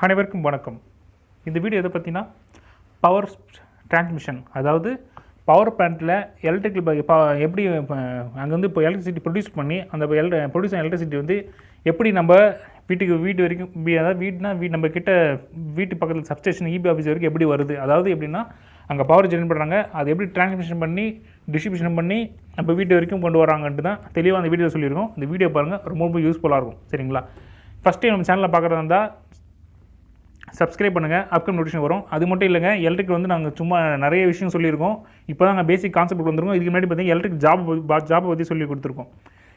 அனைவருக்கும் வணக்கம். இந்த வீடியோ எதை பற்றினா பவர் டிரான்ஸ்மிஷன், அதாவது பவர் பிளான்ட்டில் எலக்ட்ரிக்கல் எப்படி அங்கே வந்து இப்போ எலக்ட்ரிசிட்டி ப்ரொடியூஸ் பண்ணி அந்த ப்ரொடியூஸ் எலக்ட்ரிசிட்டி வந்து எப்படி நம்ம வீட்டு வரைக்கும், அதாவது வீடுனா நம்ம கிட்ட வீட்டு பக்கத்தில் சப்ஸ்டேஷன் இபி ஆஃபீஸ் வரைக்கும் எப்படி வருது, அதாவது எப்படின்னா அங்கே பவர் ஜெனரேட் பண்ணுறாங்க, அது எப்படி டிரான்ஸ்மிஷன் பண்ணி டிஸ்ட்ரிபியூஷன் பண்ணி நம்ம வீட்டு வரைக்கும் கொண்டு வராங்கன்ட்டு தான் தெளிவாக அந்த வீடியோ சொல்லியிருக்கோம். இந்த வீடியோ பாருங்கள், ரொம்ப யூஸ்ஃபுல்லாக இருக்கும். சரிங்களா? ஃபஸ்ட் டைம் நம்ம சேனலில் பார்க்குறதா இருந்தால் சப்ஸ்கிரைப் பண்ணுங்கள், அப்கம் நோட்டிஃபிகேஷன் வரும். அது மட்டும் இல்லைங்க, எலக்ட்ரிக் வந்து நாங்கள் சும்மா நிறைய விஷயம் சொல்லியிருக்கோம். இப்போ தான் நாங்கள் பேசிக் கான்செப்ட் வந்துருக்கோம். இதுக்கு முன்னாடி பார்த்தீங்கன்னா எலக்ட்ரிக் ஜாபை பற்றி சொல்லி கொடுத்துருக்கோம்.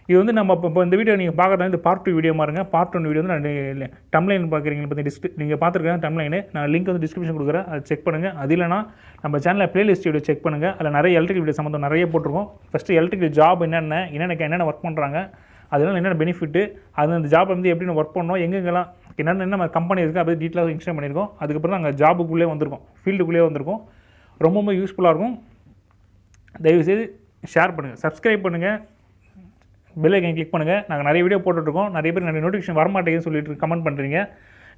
இது வந்து நம்ம இப்போ இந்த வீடியோ நீங்கள் பார்க்குறது இந்த பார்ட் 2 வீடியோ பாருங்கள். பார்ட் 1 வீடியோ வந்து நான் டம்லைன் பார்க்குறீங்க பற்றி நீங்கள் பார்த்துருக்கேன் டம்லைனு, நான் லிங்க் வந்து டிஸ்கிரிப்ஷன் கொடுக்குறேன், அதை செக் பண்ணுங்கள். அது இல்லைனா நம்ம சேனலில் பிளேலிஸ்ட் வீடியோ செக் பண்ணுங்கள், அதில் நிறைய எலக்ட்ரிக் வீடியோ சம்மந்தம் நிறைய போட்டிருக்கோம். ஃபஸ்ட்டு எலக்ட்ரிக் ஜாப் என்னென்ன ஒர்க் பண்ணுறாங்க, அதனால் என்னென்ன பெனிஃபிட்டு, அது அந்த ஜாப் வந்து எப்படி ஒர்க் பண்ணணும், எங்கெங்கெல்லாம் என்னென்ன கம்பெனி இருக்குது, அப்படி டீட்டெயிலாக இன்ஸ்டால் பண்ணியிருக்கோம். அதுக்கப்புறம் நாங்கள் ஜாபுக்குள்ளே வந்திருக்கோம், ஃபீல்டுக்குள்ளே வந்திருக்கோம். ரொம்ப யூஸ்ஃபுல்லாக இருக்கும். தயவுசெய்து ஷேர் பண்ணுங்கள், சப்ஸ்கிரைப் பண்ணுங்கள், பெல் ஐக்கன் கிளிக் பண்ணுங்கள். நாங்கள் நிறைய வீடியோ போட்டுட்ருக்கோம். நிறைய பேர் நிறைய நோட்டிஃபிகேஷன் வரமாட்டேங்குன்னு சொல்லிட்டு கமெண்ட் பண்ணுறீங்க.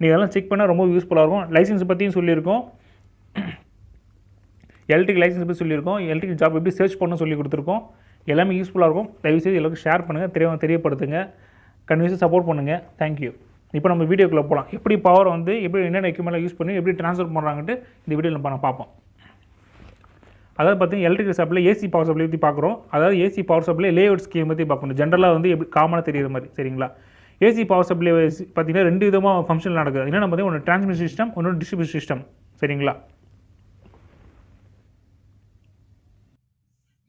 நீங்கள் அதெல்லாம் செக் பண்ணால் ரொம்ப யூஸ்ஃபுல்லாக இருக்கும். லைசன்ஸ் பற்றியும் சொல்லியிருக்கோம், எலக்ட்ரிக் லைசன்ஸ் பற்றி சொல்லியிருக்கோம், எலக்ட்ரிக் ஜாப் எப்படி சர்ச் பண்ணணும் சொல்லி கொடுத்துருக்கோம். எல்லாமே யூஸ்ஃபுல்லாக இருக்கும். தயவுசெய்து எல்லாருக்கும் ஷேர் பண்ணுங்கள், தெரியப்படுத்துங்க, கன்வின்ஸாக சப்போர்ட் பண்ணுங்கள். தேங்க்யூ. இப்போ நம்ம வீடியோக்குள்ளே போகலாம். எப்படி பவர் வந்து எப்படி என்னென்ன எக்யூப்மெண்ட்லாம் யூஸ் பண்ணி எப்படி ட்ரான்ஸ்ஃபர் பண்ணுறாங்கன்ட்டு இந்த வீடியோவில் நம்ம பார்ப்போம். அதாவது பார்த்தீங்கன்னா electric supply, AC power supply பற்றி பார்க்குறோம். அதாவது AC power supply layout scheme பற்றி பார்க்கணும். ஜென்ரலாக வந்து எப்படி காமனாக தெரியுற மாதிரி. சரிங்களா? ஏசி பவர் சப்ளை பார்த்தீங்கன்னா 2 விதமாக ஃபங்க்ஷன் நடக்குது. என்னென்ன பார்த்தீங்கன்னா ஒன்று டிரான்ஸ்மிஷன் சிஸ்டம், ஒன்று டிஸ்ட்ரிபியூஷன் சிஸ்டம். சரிங்களா?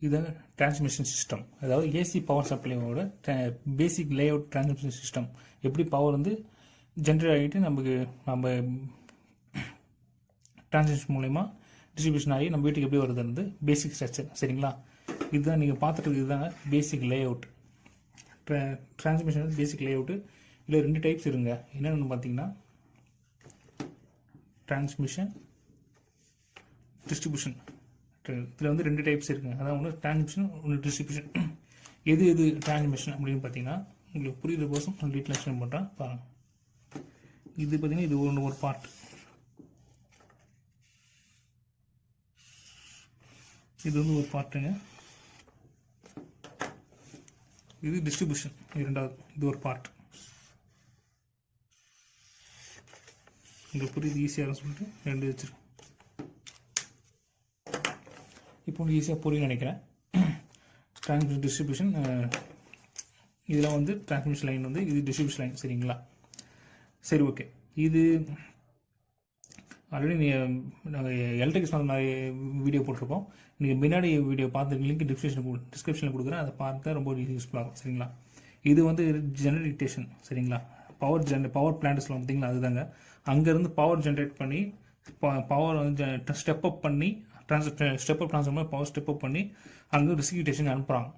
இதுதான் டிரான்ஸ்மிஷன் சிஸ்டம், அதாவது ஏசி பவர் சப்ளையோட பேசிக் லேஅவுட் டிரான்ஸ்மிஷன் சிஸ்டம். எப்படி பவர் வந்து ஜென்ரேட் ஆகிட்டு நம்ம டிரான்ஸ்மிஷன் மூலயமா டிஸ்ட்ரிபியூஷன் ஆகி நம்ம வீட்டுக்கு எப்படி வருதுன்றது பேசிக் ஸ்ட்ரக்சர். சரிங்களா? இதுதான் நீங்கள் பார்த்துட்டு இதுதாங்க பேசிக் லேஅவுட். டிரான்ஸ்மிஷன் பேசிக் லேஅவுட்டு. இதில் 2 டைப்ஸ் இருங்க. என்னென்னு பார்த்தீங்கன்னா டிரான்ஸ்மிஷன், டிஸ்ட்ரிபியூஷன். இதில் வந்து 2 டைப்ஸ் இருக்குங்க. அதாவது ஒன்று டிரான்ஸ்மிஷன், ஒன்று டிஸ்ட்ரிபியூஷன். எது டிரான்ஸ்மிஷன் அப்படின்னு பார்த்தீங்கன்னா உங்களுக்கு புரியுற கோசம் நான் டீட்டெயில் எக்ஸ்பிளைன் பண்ணுறேன் பாருங்கள். இது பார்த்தீங்கன்னா இது ஒரு பார்ட், இது வந்து ஒரு பார்ட்டுங்க. இது டிஸ்ட்ரிபியூஷன், இரண்டாவது, இது ஒரு பார்ட். உங்களுக்கு புரியுது ஈஸியாக சொல்லிட்டு 2 வச்சுருக்கேன். இப்போ உங்களுக்கு ஈஸியாக புரியும் நினைக்கிறேன். Transmission, distribution. இதெல்லாம் வந்து டிரான்ஸ்மிஷன் லைன், வந்து இது டிஸ்ட்ரிபியூஷன் லைன். சரிங்களா? சரி, ஓகே. இது ஆல்ரெடி நாங்கள் எலக்ட்ரிக் நிறைய வீடியோ போட்டிருக்கோம். நீங்கள் முன்னாடி வீடியோ பார்த்து லிங்க் டிஸ்கிரிப்ஷனில் கொடுக்குறேன், அதை பார்த்து ரொம்ப யூஸ்ஃபுல்லாக இருக்கும். சரிங்களா? இது வந்து ஜெனரேட்டேஷன். சரிங்களா? பவர் பிளான்ட் சொல்லுவாங்க பார்த்தீங்களா, அதுதாங்க. அங்கேருந்து பவர் ஜென்ரேட் பண்ணி பவர் வந்து ஸ்டெப் அப் பண்ணி ட்ரான்ஸ்ஃபர் பவர் ஸ்டெப் அப் பண்ணி அங்கே ரிசிவிட்டேஷன் அனுப்புகிறாங்க.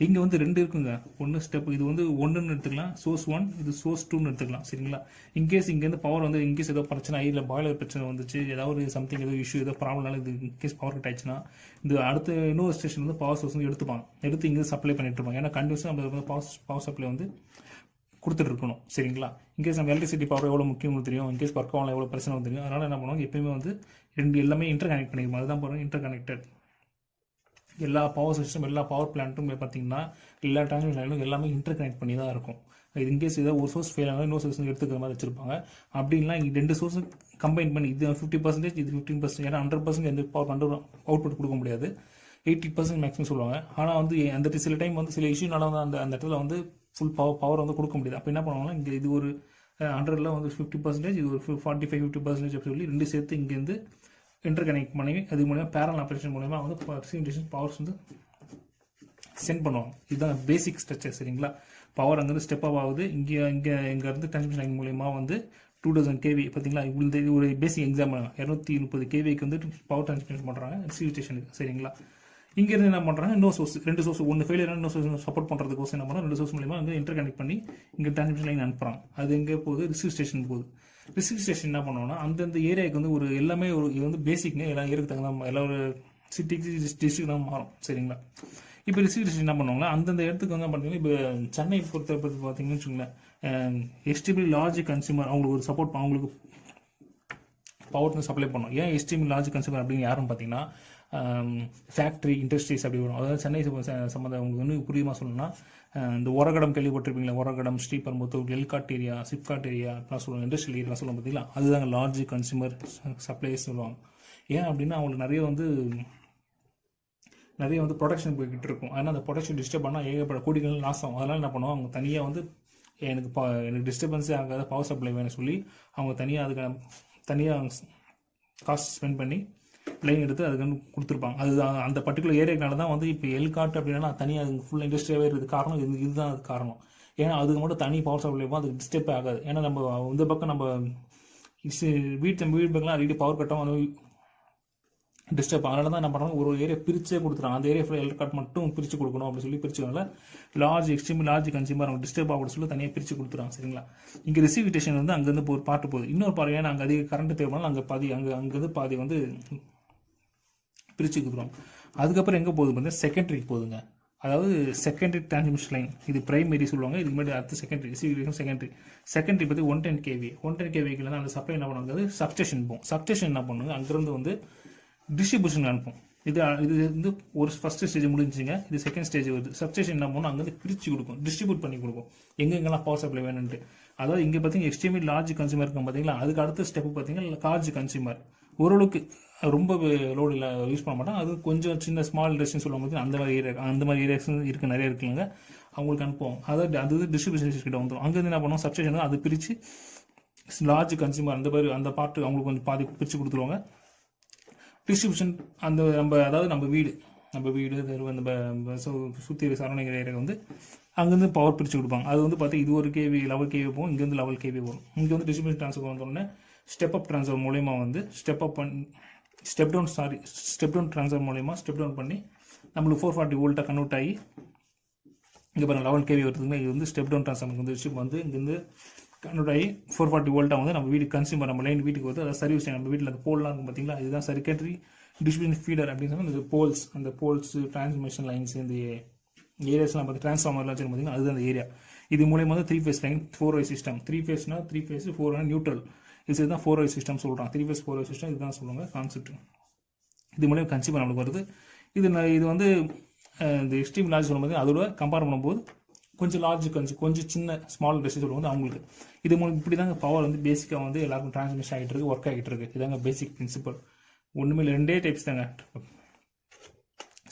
இங்கே வந்து 2 இருக்குங்க. ஒன்று ஸ்டெப், இது வந்து 1ன்னு எடுத்துக்கலாம், சோர்ஸ் 1, இது சோர்ஸ் 2ன்னு எடுத்துக்கலாம். சரிங்களா? இன்கேஸ் இங்கேருந்து பவர் வந்து இன்கேஸ் ஏதோ பிரச்சனை இல்லை, பாய்லர் பிரச்சனை வந்துச்சு, ஏதாவது சம்திங் ஏதோ இஷ்யூ ஏதோ ப்ராப்ளம்னால இது இன்கேஸ் பவர் கட் ஆயிடுச்சுன்னா இந்த அடுத்த இன்னொரு ஸ்டேஷன் வந்து பவர் சோர்ஸ் வந்து எடுத்து இங்கே சப்ளை பண்ணிட்டு இருப்பாங்க. ஏன்னா கண்டிப்பாக நம்ம பவர் சப்ளை வந்து கொடுத்துட்டு இருக்கணும். சரிங்களா? இன்கேஸ் நம்ம எலக்ட்ரிசிட்டி பவர் எவ்வளோ முக்கியம்னு தெரியும், இன்கேஸ் ஒர்க் ஆகலாம் எவ்வளோ பிரச்சனை வந்து தெரியும். அதனால் என்ன பண்ணுவாங்க, எப்பயுமே வந்து எல்லாமே இன்டர் கனெக்ட் பண்ணிக்கணும். அதுதான் பாருங்கள், இன்டர் கனெக்டட். எல்லா பவர் சிஸ்டம், எல்லா பவர் பிளான்ட்டும் பார்த்தீங்கன்னா எல்லா டிரான்ஸ்மிஷன் லைனும் எல்லாமே இன்டர் கனெக்ட் பண்ணி தான் இருக்கும். இது இன்கேஸ் ஏதாவது ஒரு சோர்ஸ் ஃபெயில் ஆனால் இன்னொரு சோர்ஸ் எடுத்துக்கிற மாதிரி வச்சிருப்பாங்க. அப்படின்னா இங்கே 2 சோர்ஸ் கம்பைன் பண்ணி இது 50%, இது 15%. ஏன்னா 100% எந்த பவர் அவுட்புட் கொடுக்க முடியாது. 80% மேக்ஸிமம் சொல்லுவாங்க. ஆனால் வந்து அந்த சில டைம் வந்து சில இஷ்யூனால வந்து அந்த இடத்துல வந்து ஃபுல் பவர் வந்து கொடுக்க முடியாது. அப்போ என்ன பண்ணுவாங்கன்னா இங்கே இது ஒரு 100ல் வந்து 50%, இது ஒரு 45-50% அப்படி சொல்லி 2 சேர்த்து இங்கேருந்து இன்டர் கனெக்ட் பண்ணி அது மூலமாக பேரல் ஆப்ரேஷன் மூலமாக வந்து ரிசிவிட்டேஷன் பவர்ஸ் வந்து சென்ட் பண்ணுவாங்க. இதுதான் பேசிக் ஸ்ட்ரக்சர். சரிங்களா? பவர் அங்கேருந்து ஸ்டெப் அப் ஆகுது. இங்கேருந்து டிரான்ஸ்மிஷன் லைன் மூலயமா வந்து 2000 kV பார்த்தீங்களா? இந்த ஒரு பேசிக் எக்ஸாம்பிள் 230 kVக்கு வந்து பவர் டிரான்ஸ்மிஷன் பண்ணுறாங்க ரிசிவிட்டேஷனுக்கு. சரிங்களா? இங்கேருந்து என்ன பண்ணுறாங்க, இன்னொரு சோர்ஸ் 2 சோர்ஸ், ஒன்று ஃபெயிலியர் இன்னொரு சோர்ஸ் சப்போர்ட் பண்ணுறதுக்கோசம் என்ன பண்ணுறாங்க, 2 சோர்ஸ் மூலமாக வந்து இன்டர் கனெக்ட் பண்ணி இங்கே டிரான்ஸ்மிஷன் லைன் அனுப்புகிறாங்க. அது எங்கே போகுது, ரிசீவ் ஸ்டேஷன் போகுது. ரிசீவ் ஸ்டேஷன் என்ன பண்ணுவோம்னா அந்தந்த ஏரியாவுக்கு வந்து ஒரு எல்லாமே ஒரு இது வந்து பேசிக்னு எல்லா ஏரியாவுக்கு தகுந்த எல்லா ஒரு சிட்டிக்கு டிஸ்ட்ரிக்ட் தான் மாறும். சரிங்களா? இப்போ ரிசீவ் என்ன பண்ணுவாங்கன்னா அந்தந்த இடத்துக்கு வந்து பார்த்தீங்கன்னா இப்போ சென்னை பொறுத்த பார்த்தீங்கன்னு வச்சுக்கோங்களேன், எக்ஸ்ட்ரீம்லி லார்ஜ் கன்சியூமர் அவங்களுக்கு ஒரு சப்போர்ட் அவங்களுக்கு பவர் வந்து சப்ளை பண்ணும். ஏன் எக்ஸ்ட்ரீம் லார்ஜ் கன்சியூமர் அப்படின்னு யாரும் பார்த்தீங்கன்னா ஃபேக்ட்ரி இண்டஸ்ட்ரீஸ் அப்படி வரும். அதாவது சென்னை சம்மந்தம் உங்களுக்கு இன்னும் புரியுமா சொல்லணும்னா இந்த ஒரகடம் கேள்விப்பட்டிருப்பீங்களா, ஒரகடம், ஸ்ரீபெரும்புத்தூர், எல்காட் ஏரியா, சிப்காட் ஏரியா அப்படிலாம் சொல்லுவாங்க, இண்டஸ்ட்ரியல் ஏரியா சொல்லுவாங்க பார்த்தீங்களா, அதுதாங்க லார்ஜ் கன்சியூமர் சப்ளைஸ் சொல்லுவாங்க. ஏன் அப்படின்னா அவங்களுக்கு நிறைய வந்து ப்ரொடக்ஷன் போய்கிட்டு இருக்கும். ஆனால் அந்த ப்ரொடக்ஷன் டிஸ்டர்ப் பண்ணால் ஏகப்பட்ட கோடிகள் லாஸ் ஆகும். அதனால் என்ன பண்ணுவோம், அவங்க தனியாக வந்து எனக்கு டிஸ்டர்பன்ஸே ஆகாத பவர் சப்ளை வேணும்னு சொல்லி அவங்க தனியாக காஸ்ட் ஸ்பெண்ட் பண்ணி லைன் எடுத்து அதுக்கு வந்து கொடுத்துருப்பாங்க. அது அந்த பர்டிகுலர் ஏரியானால தான் வந்து இப்போ எல்காட் அப்படின்னா தனியாக அது ஃபுல் இண்டஸ்ட்ரியாகவே இருக்குது. காரணம் இதுதான் அது காரணம். ஏன்னா அதுக்கு மட்டும் தனி பவர் சப்ளை இருக்கும், அதுக்கு டிஸ்டர்பே ஆகாது. ஏன்னா நம்ம இந்த பக்கம் நம்ம வீடு பக்கம்லாம் அடிக்கடி பவர் கட்டும், அந்த டிஸ்டர்ப். அதனால தான் என்ன பண்ணுறாங்க, ஒரு ஏரியா பிரிச்சே கொடுத்துறாங்க. அந்த ஏரியா ஃபுல்லாக எல்காட் மட்டும் பிரித்து கொடுக்கணும் அப்படின்னு சொல்லி பிரிச்சுனால எக்ஸ்ட்ரீம் லார்ஜ் கன்சியூமர் அவங்க டிஸ்டர்ப் ஆக சொல்லி தனியாக பிரித்து கொடுத்துறாங்க. சரிங்களா. இங்கே ரிசீவிட்டேஷன் வந்து அங்கேருந்து ஒரு பாட்டு போகுது, இன்னொரு பாரு. ஏன்னா அங்கே அதிக கரண்ட் தேவைப்படலாம், அங்கேருந்து பாதி வந்து பிரித்து கொடுத்துருவோம். அதுக்கப்புறம் எங்கே போகுது பார்த்தீங்கன்னா செகண்டரிக்கு போகுதுங்க. அதாவது செகண்டரி டிரான்ஸ்மிஷன் லைன். இது பிரைமரி சொல்லுவாங்க, இதுக்கு முன்னாடி அடுத்து செகண்டரி. செகண்டரி பற்றி 110 kV. 110 kVக்கு அந்த சப்ளை என்ன பண்ணுவாங்க, சப்ஸ்டேஷன் போகும். சப்ஸ்டேஷன் என்ன பண்ணுங்க, அங்கேருந்து வந்து டிஸ்ட்ரிபியூஷன் அனுப்பும். இது வந்து ஒரு ஃபர்ஸ்ட் ஸ்டேஜ் முடிஞ்சுங்க, இது செகண்ட் ஸ்டேஜ் வருது. சப்ஸ்டேஷன் என்ன பண்ணும், அங்கேருந்து பிரித்து கொடுக்கும், டிஸ்ட்ரிபியூட் பண்ணி கொடுக்கும் எங்கெங்கெல்லாம் பவர் சப்ளை வேணும்ட்டு. அதாவது இங்கே பார்த்தீங்கன்னா எக்ஸ்ட்ரீம்லி லார்ஜ் கன்சியூமர் இருக்கும் பார்த்தீங்களா, அதுக்கு அடுத்த ஸ்டெப் பார்த்தீங்கன்னா லார்ஜ் கன்சியூமர். ஓரளவுக்கு ரொம்ப லோடில் யூஸ் பண்ண மாட்டாங்க, அது கொஞ்சம் சின்ன ஸ்மால் இண்டஸ்ட்ரின்னு சொல்லும்போது அந்த மாதிரி ஏரியாஸ் இருக்கு, நிறைய இருக்குங்க, அவங்களுக்கு அனுப்புவோம். அதாவது அது டிஸ்ட்ரிபியூஷன் கிட்ட வந்துடும். அங்கேருந்து என்ன பண்ணுவோம், சப்ஸ்டேஷன் அது பிரித்து லார்ஜ் கன்சியூமர் அந்த பார்ட்டு அவங்களுக்கு கொஞ்சம் பாதி பிரித்து கொடுத்துருவாங்க. டிஸ்ட்ரிபியூஷன் அதாவது நம்ம வீடு அந்த சுற்றி சரௌண்டிங் ஏரியா வந்து அங்கேருந்து பவர் பிரித்து கொடுப்பாங்க. அது வந்து பார்த்தா இது ஒரு கேவி 11 kV போகும், இங்கேருந்து 11 kV வரும். இங்கே வந்து டிஸ்ட்ரிபியூஷன் ட்ரான்ஸ்ஃபர் வந்தோடனே ஸ்டெப் அப் ட்ரான்ஸ்ஃபர் மூலயமா வந்து ஸ்டெப் டவுன் ட்ரான்ஸ்ஃபர் மூலயமா ஸ்டெப் டவுன் பண்ணி நம்மளுக்கு 440 வோல்ட்டாக கன்வெர்ட் ஆகி இங்கே பாருங்கள் 11 kV வருதுங்க. இது வந்து ஸ்டெப் டவுன் ட்ரான்ஸ்ஃபார்மர் வந்து விஷயம் வந்து இங்கேருந்து கன்வெர்ட் ஆகி 440 வோல்ட்டாக வந்து நம்ம வீடு கன்சியூமர் நம்ம லைன் வீட்டுக்கு வருது. அதாவது சர்வீஸ் நம்ம வீட்டில் அந்த போல்லாம் இருக்கும் பார்த்தீங்களா, இதுதான் செகண்டரி டிஸ்ட்ரிபியூஷன் ஃபீடர் அப்படின்னு சொன்னால் அந்த போல்ஸ் டிரான்ஸ்மிஷன் லைன்ஸ் இந்த ஏரியாஸ்லாம் பார்த்து டிரான்ஸ்ஃபார்மர்லாம் வச்சு பார்த்தீங்கன்னா அதுதான் அந்த ஏரியா. இது மூலயமா வந்து 3 phase line 4-way system. 3 phase-னா 3 phase, 4 neutral. இதுதான் 4-way சிஸ்டம் சொல்கிறான். 3 phase 4-way சிஸ்டம் இதுதான் சொல்லுவாங்க கான்செப்ட். இது மூலியம் கன்சியூமர் நம்மளுக்கு வருது. இது வந்து இந்த எக்ஸ்ட்ரீம் லார்ஜ் சொல்லும்போது அதோட கம்பேர் பண்ணும்போது கொஞ்சம் லார்ஜ் கொஞ்சம் சின்ன ஸ்மால் இண்டஸ்ட்ரி சொல்லும்போது அவங்களுக்கு இது மூலம் இப்படி தாங்க பவர் வந்து பேசிக்காக வந்து எல்லாருக்கும் டிரான்ஸ்மிஷன் ஆகிட்டு இருக்கு, ஒர்க் ஆகிட்டு இருக்கு. இதாங்க பேசிக் பிரின்சிபல். ஒன்றுமே இல்லை, 2 டைப்ஸ் தாங்க.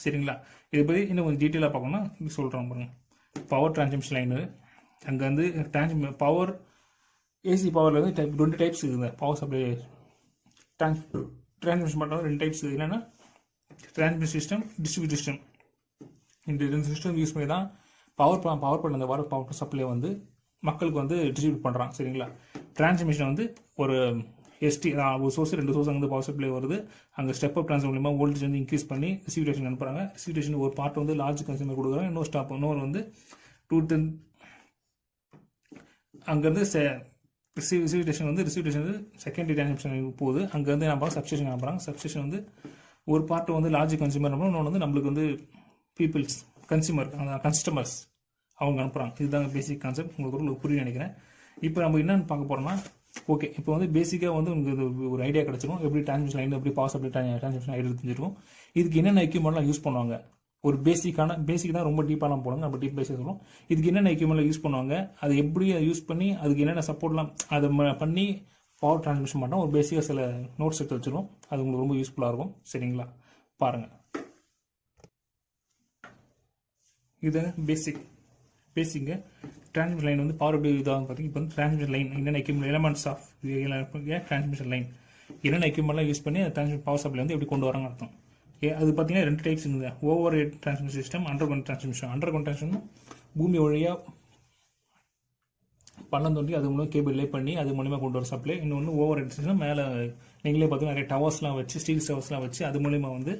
சரிங்களா. இதை பற்றி இன்னும் கொஞ்சம் டீட்டெயிலாக பார்க்கணும்னா சொல்கிறோம் பாருங்க. பவர் டிரான்ஸ்மிஷன் லைனு அங்கே வந்து பவர் ஏசி பவரில் வந்து 2 டைப்ஸ் இருக்குதுங்க. பவர் சப்ளை டிரான்ஸ்மிஷன் பண்ணுறது 2 டைப்ஸ் இருக்குது. என்னென்னா டிரான்ஸ்மிஷன் சிஸ்டம், டிஸ்ட்ரிபியூட் சிஸ்டம். இந்த 2 சிஸ்டம் யூஸ் பண்ணி தான் பவர் பண்ண அந்த பவர் சப்ளை வந்து மக்களுக்கு வந்து டிஸ்ட்ரிபியூட் பண்ணுறான். சரிங்களா. டிரான்ஸ்மிஷன் வந்து ஒரு ஒரு சோர்ஸ் 2 சோர்ஸ் அங்கே பவர் சப்ளை வருது. அங்கே ஸ்டெப் அப் ட்ரான்ஸ்ஃபார்மர் மூலமாக வோல்டேஜ் வந்து இன்க்ரீஸ் பண்ணி ரிசீவிடேஷன் அனுப்புறாங்க. ரிசீவிடேஷன் ஒரு பார்ட் வந்து லார்ஜ் கன்சியூமர் கொடுக்குறாங்க, இன்னொரு வந்து 210 அங்கேருந்து ரிசீவிடேஷன் வந்து செகண்டரி டிரான்ஸ்மிஷன் போகுது. அங்கேருந்து நம்ம சப்ஸ்டேஷன் அனுப்புறாங்க. சப்ஸ்டேஷன் வந்து ஒரு பார்ட் வந்து லார்ஜ் கன்சியூமர், இன்னொன்று வந்து நம்மளுக்கு வந்து பீப்புள்ஸ் கஸ்டமர்ஸ் அவங்க அனுப்புகிறாங்க. இதுதாங்க பேசிக் கான்செப்ட். உங்களுக்கு புரியும் நினைக்கிறேன். இப்போ நம்ம என்னென்னு பார்க்க போகிறோம்னா, ஓகே இப்போ வந்து பேசிக்காக வந்து உங்களுக்கு ஒரு ஐடியா கிடச்சிடும், எப்படி டிரான்ஸ்மிஷன் லைன் எப்படி பவர் சப்ளை டிரான்ஸ்மிஷன் ஐடியா தெரிஞ்சிருக்கும். இதுக்கு என்னென்ன எக்யூப்மெண்ட்லாம் யூஸ் பண்ணுவாங்க, ஒரு பேசிக் தான், ரொம்ப டீப்பாலாம் போடுங்க, நம்ம டீப் பேசிக் சொல்லுவோம். இதுக்கு என்னென்ன எக்யூப்மெண்ட்லாம் யூஸ் பண்ணுவாங்க, அது எப்படி யூஸ் பண்ணி அதுக்கு என்னென்ன சப்போர்ட்லாம் அதை பண்ணி பவர் டிரான்ஸ்மிஷன் பண்ணால் ஒரு பேசிக்காக சில நோட்ஸ் எடுத்து வச்சிருவோம். அது உங்களுக்கு ரொம்ப யூஸ்ஃபுல்லாக இருக்கும். சரிங்களா. பாருங்கள், இது பேசிங்க டிரான்ஸ்மிஷன் லைன் வந்து பவர் எப்படி இதாகும் பார்த்தீங்கன்னா, இப்போ வந்து டிரான்ஸ்மிஷன் லைன் என்னென்ன equipment elements of transmission line என்னென்ன எக்யூப்மெண்ட்லாம் யூஸ் பண்ணி டிரான்ஸ்மிஷன் பவர் சப்ளை வந்து எப்படி கொண்டு வராங்க அர்த்தம். அது பார்த்தீங்கன்னா 2 டைப்ஸ் இருக்குது. Over head transmission system, under ground transmission. Under ground transmission பூமி வழியாக பள்ளம் தோண்டி அது மூலம் கேபிள் லே பண்ணி அது மூலியமாக கொண்டு வர சப்ளை. இன்னொன்று ஓவர் ஹெட் சிஸ்டம், மேலே நீங்களே பார்த்தீங்கன்னா நிறைய டவர்ஸ்லாம் வச்சு ஸ்டீல் டவர்ஸ்லாம் வச்சு அது மூலிமா வந்து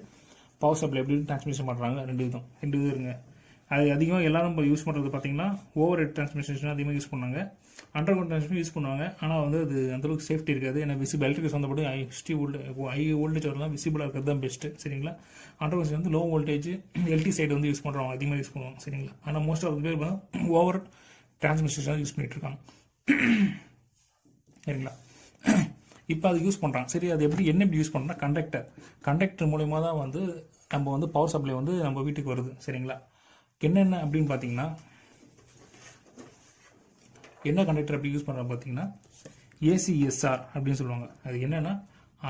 பவர் சப்ளை எப்படி டிரான்ஸ்மிஷன் பண்ணுறாங்க. 2 இது இருங்க. அது அதிகமாக எல்லாரும் யூஸ் பண்ணுறது பார்த்தீங்கன்னா ஓவர் ஹெட் டிரான்ஸ்மிஷன் அதிகமாக யூஸ் பண்ணாங்க. அண்டர் கிரவுண்ட் டிரான்ஸ்மிஷன் யூஸ் பண்ணுவாங்க. ஆனால் வந்து அது அந்தளவுக்கு சேஃப்டி இருக்காது. ஏன்னா விசிபிள் எலக்ட்ரிக் வந்தபடி ஹை வோல்டேஜ் வரலாம், விசிபிளாக இருக்கிறது தான் பெஸ்ட்டு. சரிங்களா. அண்டர் கிரவுண்ட் வந்து லோ வோல்டேஜ் எல்டி சைடு வந்து யூஸ் பண்ணுறவங்க அதிகமாக யூஸ் பண்ணுவாங்க. சரிங்களா. ஆனால் மோஸ்ட் ஆஃப் பேர் ஓவர் டிரான்ஸ்மிஷன் யூஸ் பண்ணிட்டு இருக்காங்க. சரிங்களா. இப்போ அது யூஸ் பண்ணுறாங்க. சரி, அது எப்படி யூஸ் பண்ணுறோம்னா கண்டக்டர் மூலயமா தான் வந்து நம்ம வந்து பவர் சப்ளை வந்து நம்ம வீட்டுக்கு வருது. சரிங்களா? என்னென்ன அப்படின்னு பார்த்தீங்கன்னா, என்ன கண்டக்டர் அப்படி யூஸ் பண்ணுறாங்க பார்த்தீங்கன்னா ACSR அப்படின்னு சொல்லுவாங்க. அது என்னன்னா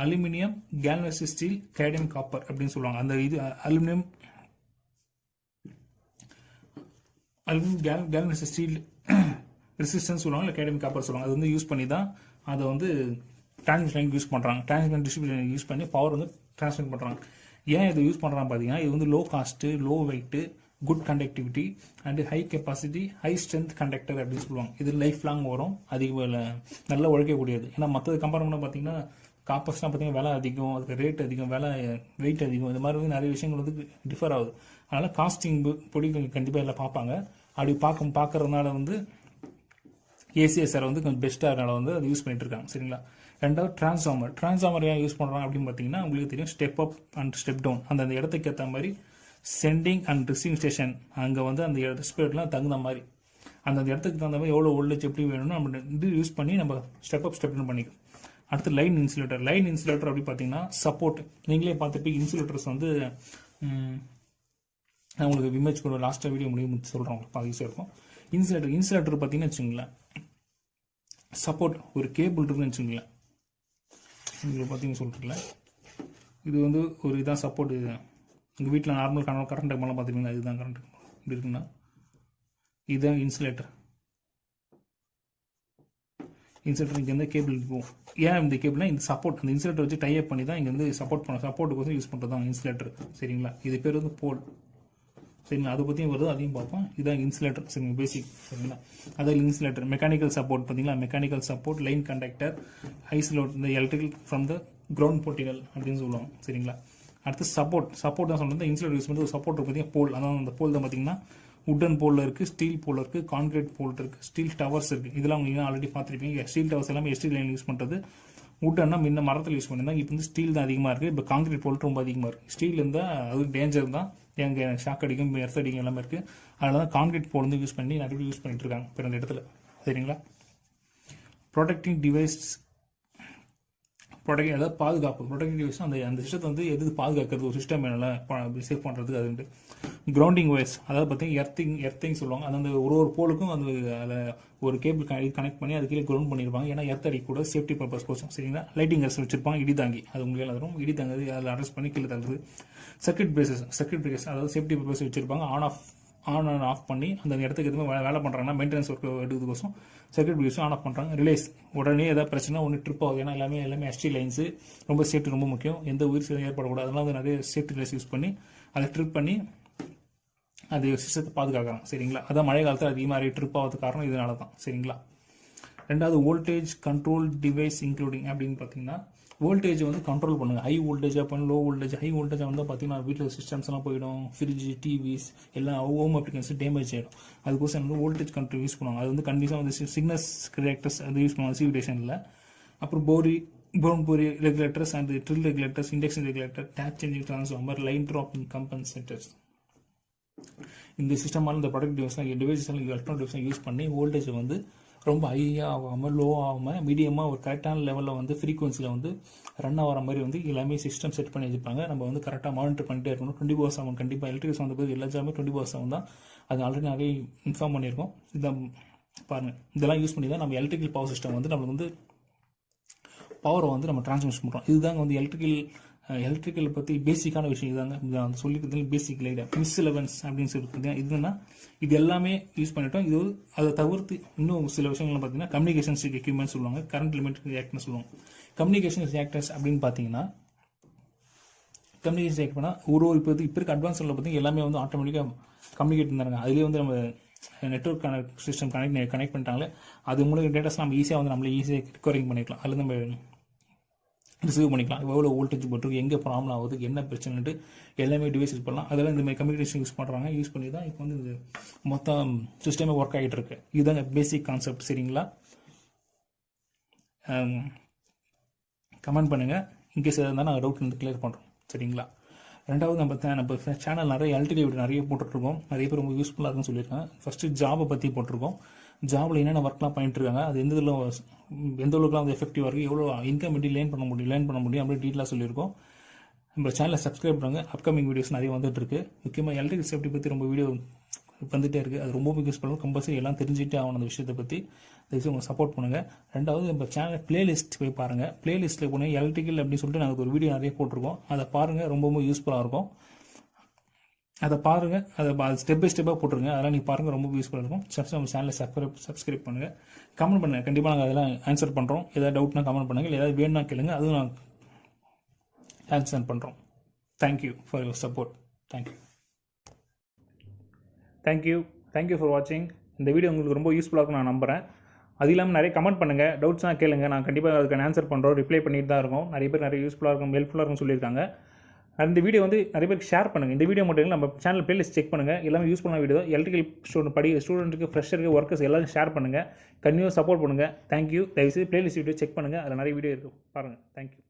அலுமினியம் கேல்வனைஸ்டு ஸ்டீல் கேடியம் காப்பர் அப்படின்னு சொல்லுவாங்க. அந்த இது அலுமினியம் கேல்வனைஸ்டு ஸ்டீல் ரெசிஸ்டன்ஸ் சொல்லுவாங்க, இல்லை கேடியம் காப்பர் சொல்லுவாங்க. அது வந்து யூஸ் பண்ணி தான் அதை வந்து டிரான்ஸ்மிஷன் யூஸ் பண்ணுறாங்க. டிரான்ஸ்மிஷன் டிஸ்ட்ரிபியூஷன் யூஸ் பண்ணி பவர் வந்து டிரான்ஸ்மிட் பண்ணுறாங்க. ஏன் இது யூஸ் பண்ணுறாங்க பார்த்தீங்கன்னா, இது வந்து low cost, low weight, good conductivity and high capacity, high strength conductor அப்படின்னு சொல்லுவாங்க. இது லைஃப் லாங் வரும், அதிக நல்லா உழைக்கக்கூடியது. ஏன்னா மற்றது கம்பேர் பண்ண பார்த்தீங்கன்னா காப்பர்ஸ்லாம் பார்த்தீங்கன்னா விலை அதிகம், அதுக்கு ரேட் அதிகம், வெயிட் அதிகம், இது மாதிரி வந்து நிறைய விஷயங்கள் வந்து டிஃபர் ஆகுது. அதனால் காஸ்டிங் பொடி கண்டிப்பாக எல்லாம் பார்ப்பாங்க. அப்படி பார்க்கறதுனால வந்து ACSR வந்து கொஞ்சம் பெஸ்ட்டாக வந்து அதை யூஸ் பண்ணிட்டு இருக்காங்க. சரிங்களா? ரெண்டாவது டிரான்ஸ்ஃபார்மர் ஏன் யூஸ் பண்ணுறாங்க அப்படின்னு பார்த்தீங்கன்னா, உங்களுக்கு தெரியும் step up and step down, அந்த இடத்துக்கு ஏற்ற மாதிரி சென்டிங் அண்ட் ரிசீவிங் ஸ்டேஷன் அங்கே வந்து அந்த ஸ்பீட்லாம் தகுந்த மாதிரி அந்த இடத்துக்கு தகுந்த மாதிரி எவ்வளோ வோல்டேஜ் எப்படி வேணும்னு நம்ம இது யூஸ் பண்ணி நம்ம ஸ்டெப் அப் ஸ்டெப் டவுன் பண்ணிக்கலாம். அடுத்து லைன் இன்சுலேட்டர் அப்படி பார்த்தீங்கன்னா சப்போர்ட். நீங்களே பார்த்துட்டு இன்சுலேட்டர்ஸ் வந்து நான் உங்களுக்கு இமேஜ் கூட லாஸ்ட்டாக வீடியோ முடியும் சொல்கிறேன், உங்களுக்கு ஈஸியாக இருக்கும். இன்சுலேட்டர் பார்த்தீங்கன்னா வச்சுங்களேன், சப்போர்ட் ஒரு கேபிள் இருக்குன்னு வச்சுங்களேன். இதில் பார்த்தீங்கன்னு சொல்லிட்டுல இது வந்து ஒரு இதான் சப்போர்ட். இது உங்கள் வீட்டில் நார்மல் கரண்ட் மேலே பார்த்துருக்கீங்களா, இதுதான் கரண்ட் இப்படி இருக்குன்னா இதுதான் இன்சுலேட்டர். இங்கேருந்து கேபிள் போகும். ஏன் இந்த கேபிள்னா இந்த சப்போர்ட், அந்த இன்சுலேட்டர் வச்சு டைப் பண்ணி தான் இங்கே வந்து சப்போர்ட்டுக்கு யூஸ் பண்ணுறது தான் இன்சுலேட்டர். சரிங்களா? இது பேர் வந்து போல். சரிங்களா? அதை பற்றியும் வருது, அதையும் பார்ப்போம். இதுதான் இன்சுலேட்டர். சரிங்க, பேசிக். சரிங்களா? அதில் இன்சுலேட்டர் மெக்கானிக்கல் சப்போர்ட் பார்த்தீங்களா, mechanical support, line conductor, isolate, இந்த எலக்ட்ரிக்கல் ஃப்ரம் த கிரவுண்ட் போர்ட்டிகல் அப்படின்னு சொல்லுவாங்க. சரிங்களா? அடுத்து சப்போர்ட் தான் சொல்கிறது. இன்சுலேட்டர் யூஸ் பண்ணுறது சப்போர்ட் பார்த்தீங்கன்னா போல். அதான் அந்த போல் தான் பார்த்தீங்கன்னா உட்டன் போலில் இருக்குது, ஸ்டீல் போல் இருக்குது, கான்கிரீட் போல் இருக்குது, ஸ்டீல் டவர்ஸ் இருக்குது. இதெல்லாம் உங்களுக்கு ஆல்ரெடி பார்த்துருப்பீங்க. ஸ்டீல் டவர்ஸ் எல்லாமே எஸ்டி லைன் யூஸ் பண்ணுறது. உட்டன்னா முன்ன மரத்தில் யூஸ் பண்ணியிருந்தாங்க, இப்போ வந்து ஸ்டீல் தான் அதிகமாக இருக்குது. இப்போ கான்கிரீட் போல் ரொம்ப அதிகமாக இருக்குது. ஸ்டீல் இருந்தால் அது டேஞ்சர் தான், எங்கே ஷாக் அடிக்கும், எர்த் அடிக்கும், எல்லாமே இருக்குது. அதனால தான் கான்கிரீட் போல் வந்து யூஸ் பண்ணி நிறைய யூஸ் பண்ணிட்டு இருக்காங்க இப்போ இந்த இடத்துல. சரிங்களா? ப்ரொடெக்டிங் டிவைஸ், அதாவது பாதுகாப்பு. ப்ரொடெக்டிவ் டிவைஸ் அந்த சிஸ்டத்தை வந்து எது பாதுகாக்கிறது, ஒரு சிஸ்டம் மேலே சேவ் பண்ணுறதுக்கு. அது வந்து கிரவுண்டிங் ஒயர்ஸ், அதாவது பார்த்தீங்கன்னா எர்த்திங் சொல்லுவாங்க. அது அந்த ஒரு போலுக்கும் அது அதில் ஒரு கேபிள் கனெக்ட் பண்ணி அது கீழே கிரவுண்ட் பண்ணியிருப்பாங்க. ஏன்னா எர்த் அடிக்க கூட சேஃப்டி பர்பஸ் கோசம். சரிங்களா? லைட்டிங் ஹர்ஸ் வச்சிருப்பாங்க, இடிதாங்கி. அது உங்களுக்கு வரும், இடிதாங்கி அதில் அரெஸ்ட் பண்ணி கீழே தள்ளுறது. சர்க்கிட் பிரேக்கர்ஸ் அதாவது சேஃப்டி பர்பஸ் வச்சிருப்பாங்க. ஆன் அண்ட் ஆஃப் பண்ணி அந்த இடத்துக்கு எதுவுமே வேலை பண்ணுறாங்கன்னா மெயின்டெனன்ஸ் ஒர்க் எடுக்கிறதுக்கோசம் சர்க்கிட் பிரேக்கர்ஸ் ஆன் ஆஃப் பண்ணுறாங்க. ரிலேஸ் உடனே ஏதாவது பிரச்சனை ஒன்று ட்ரிப் ஆகுது. ஏன்னா எல்லாமே எஸ்டி லைன்ஸு, ரொம்ப சேஃப்டி ரொம்ப முக்கியம். எந்த உயிர் சேதம் ஏற்படக்கூடாது. அதனால வந்து நிறைய சேஃப்டி ரிலேஸ் யூஸ் பண்ணி அதை ட்ரிப் பண்ணி அது சிஸ்டத்தை பாதுகாக்கிறாங்க. சரிங்களா? அதான் மழை காலத்தில் அதிகமாக ட்ரிப் ஆகிறது காரணம் இதனால தான். சரிங்களா? ரெண்டாவது வோல்டேஜ் கண்ட்ரோல் டிவைஸ் இன்க்ளூடிங் அப்படின்னு பார்த்தீங்கன்னா வோல்டேஜ் வந்து கண்ட்ரோல் பண்ணுங்க. ஹை வோல்டேஜாக பண்ணி லோ வோல்டேஜ். ஹை வோல்டேஜாக வந்து பார்த்தீங்கன்னா வீட்டில் சிஸ்டம்ஸ் எல்லாம் போயிடும், ஃப்ரிட்ஜ், டிவிஸ் எல்லாம் ஹோம் அப்ளிகன்ஸ் டேமேஜ் ஆகிடும். அதுக்கோசம் வந்து வோல்டேஜ் கண்ட்ரோல் யூஸ் பண்ணுவாங்க. அது வந்து கண்டிப்பாக வந்து சிக்னஸ் ரெகுலேட்டர்ஸ் அது யூஸ் பண்ணுவாங்க சிவிடேஷனில். அப்புறம் Brown Boveri regulators and Tirrill regulators, induction regulator, tap changing transformer, line dropping compensators. இந்த சிஸ்டமான இந்த product devices electronic device use பண்ணி வோல்டேஜ் வந்து ரொம்ப ஹையாக ஆகாமல் லோ ஆகாமல் மீடியமாக ஒரு கரெக்டான லெவலில் வந்து ஃப்ரீக்வன்சியில் வந்து ரன் ஆகிற மாதிரி வந்து எல்லாமே சிஸ்டம் செட் பண்ணி வச்சுருப்பாங்க. நம்ம வந்து கரெக்டாக மானிட்டர் பண்ணிட்டே இருக்கணும். 24/7 கண்டிப்பாக எலக்ட்ரிக் வந்த போது எல்லா ஜாமே 24/7 தான். அது ஆல்ரெடி நிறைய இன்ஃபார்ம் பண்ணியிருக்கோம். இதான் பாருங்கள், இதெல்லாம் யூஸ் பண்ணி தான் நம்ம எலக்ட்ரிக்கல் பவர் சிஸ்டம் வந்து நம்மளுக்கு வந்து பவரை வந்து நம்ம டிரான்ஸ்மிஷன் பண்ணுறோம். இதுதாங்க வந்து எலக்ட்ரிக்கல் பற்றி பேசிக்கான விஷயம். இதாங்க சொல்லிக்கிறதுல பேசிக் லைட் மிஸ் 11 அப்படின்னு சொல்லிட்டு இதுன்னா இது எல்லாமே யூஸ் பண்ணிட்டோம். இது அதை தவிர்த்து இன்னும் சில விஷயங்கள் பார்த்தீங்கன்னா கம்யூனிகேஷன் எக்யூப்மெண்ட் சொல்லுவாங்க, கரண்ட் லிமிட் ரியாக்டர்ஸ் சொல்லுவாங்க. கம்யூனிகேஷன் ரியாக்டர்ஸ் அப்படின்னு பார்த்தீங்கன்னா கம்யூனிகேஷன் ரியாக்ட் பண்ணால் இப்போ இருக்க அட்வான்ஸ் பார்த்தீங்கன்னா எல்லாமே வந்து ஆட்டோமேட்டிக்காக கம்யூனிகேட் இருந்தாங்க. அதுலேயே வந்து நம்ம நெட்ஒர்க் சிஸ்டம் கனெக்ட் பண்ணிட்டாங்களே, அது மூலம் டேட்டாஸ் நம்ம ஈஸியாக வந்து நம்மளே ஈஸியாக ரிகவரிங் பண்ணிக்கலாம். அதில் நம்ம ரிசீவ் பண்ணிக்கலாம். எவ்வளோ வோல்டேஜ் போட்டிருக்கு, எங்கே ப்ராப்ளம் ஆகுது, என்ன பிரச்சனைட்டு எல்லாமே டிவைஸ் யூஸ் பண்ணலாம். அதெல்லாம் இந்த மாதிரி கம்யூனிகேஷன் யூஸ் பண்ணுறாங்க. யூஸ் பண்ணி தான் இப்போ வந்து இது மொத்தம் சிஸ்டமே ஒர்க் ஆகிட்டு இருக்கு. இதுதாங்க பேசிக் கான்செப்ட். சரிங்களா? கமெண்ட் பண்ணுங்கள். இன்கேஸ் எதாவது இருந்தால் நாங்கள் டவுட் வந்து கிளியர் பண்ணுறோம். சரிங்களா? ரெண்டாவது நம்ம சேனல் நிறைய எலக்ட்ரிக்கல் வீடியோ நிறைய போட்டுட்ருக்கோம். நிறைய பேர் ரொம்ப யூஸ்ஃபுல்லாக இருக்குன்னு சொல்லியிருக்காங்க. ஃபஸ்ட்டு ஜாபை பற்றி போட்டிருக்கோம். ஜாபில் என்னென்ன ஒர்க்லாம் பண்ணிட்டு இருக்காங்க, அது எந்த அளவுக்குலாம் அது எஃபெக்டிவாக இருக்குது, எவ்வளோ இன்கம் எப்படி லேர்ன் பண்ண முடியும் அப்படி டீட்டெயிலாக சொல்லியிருக்கோம். நம்ம சேனலை சப்ஸ்கிரைப் பண்ணுங்க. அப்கமிங் வீடியோஸ் நிறைய வந்துட்டு இருக்கு. முக்கியமாக எலக்ட்ரிக் சேஃப்டி பற்றி ரொம்ப வீடியோ வந்துகிட்டே இருக்குது. அது ரொம்ப யூஸ் பண்ணணும். கம்பல்சரி எல்லாம் தெரிஞ்சுட்டு ஆகணும் அந்த விஷயத்தை பற்றி. தயவுசெய்து உங்களை சப்போர்ட் பண்ணுங்கள். ரெண்டாவது நம்ம சேனல் பிளேலிஸ்ட் போய் பாருங்கள். பிளேலிஸ்ட்டில் போனால் எலக்ட்ரிக்கல் அப்படின்னு சொல்லிட்டு நாங்கள் ஒரு வீடியோ நிறைய போட்டிருக்கோம். அதை பாருங்கள், ரொம்ப யூஸ்ஃபுல்லாக இருக்கும். அதை பாருங்கள், அதை ஸ்டெப் பை ஸ்டெப்பாக போட்டுருங்க. அதெல்லாம் நீங்கள் பாருங்கள், ரொம்ப யூஸ்ஃபுல்லாக இருக்கும். நம்ம சேனலை சப்ஸ்கிரைப் பண்ணுங்கள். கமெண்ட் பண்ணுங்கள். கண்டிப்பாக நாங்கள் அதெல்லாம் ஆன்சர் பண்ணுறோம். ஏதாவது டவுட்னா கமெண்ட் பண்ணுங்கள். ஏதாவது வேணும்னா கேளுங்க, அதுவும் நாங்கள் ஆன்சர் பண்ணுறோம். Thank you for your support. Thank you for வாட்சிங். இந்த வீடியோ உங்களுக்கு ரொம்ப யூஸ்ஃபுல்லாக இருக்கும் நான் நம்புகிறேன். அது இல்லாமல் நிறைய கமெண்ட் பண்ணுங்கள், டவுட்ஸ்லாம் கேளுங்க. நான் கண்டிப்பாக அதுக்கு ஆன்சர் பண்ணுறோம், ரிப்ளை பண்ணிட்டு தான் இருக்கோம். நிறைய பேர் நிறைய யூஸ்ஃபுல்லாக இருக்கும், ஹெல்ப்ஃபுல்லாக இருக்கும்னு சொல்லியிருக்காங்க. அந்த வீடியோ வந்து நிறைய பேருக்கு ஷேர் பண்ணுங்கள். இந்த வீடியோ மட்டும் நம்ம சேனல் பிளேலிஸ்ட் செக் பண்ணுங்கள். எல்லாமே யூஸ்ஃபுல்லான வீடியோ. எலக்ட்ரிக்கல் ஸ்டூடெண்ட்டுக்கு ஃப்ரெஷருக்கு ஒர்க்கர்ஸ் எல்லாரும் ஷேர் பண்ணுங்கள். கண்டினியூ சப்போர்ட் பண்ணுங்கள். தேங்க்யூ. தயவுசெய்து பிளேலிஸ்ட் வீடியோ செக் பண்ணுங்கள். அதில் நிறைய வீடியோ இருக்கும், பாருங்கள். தேங்க்யூ.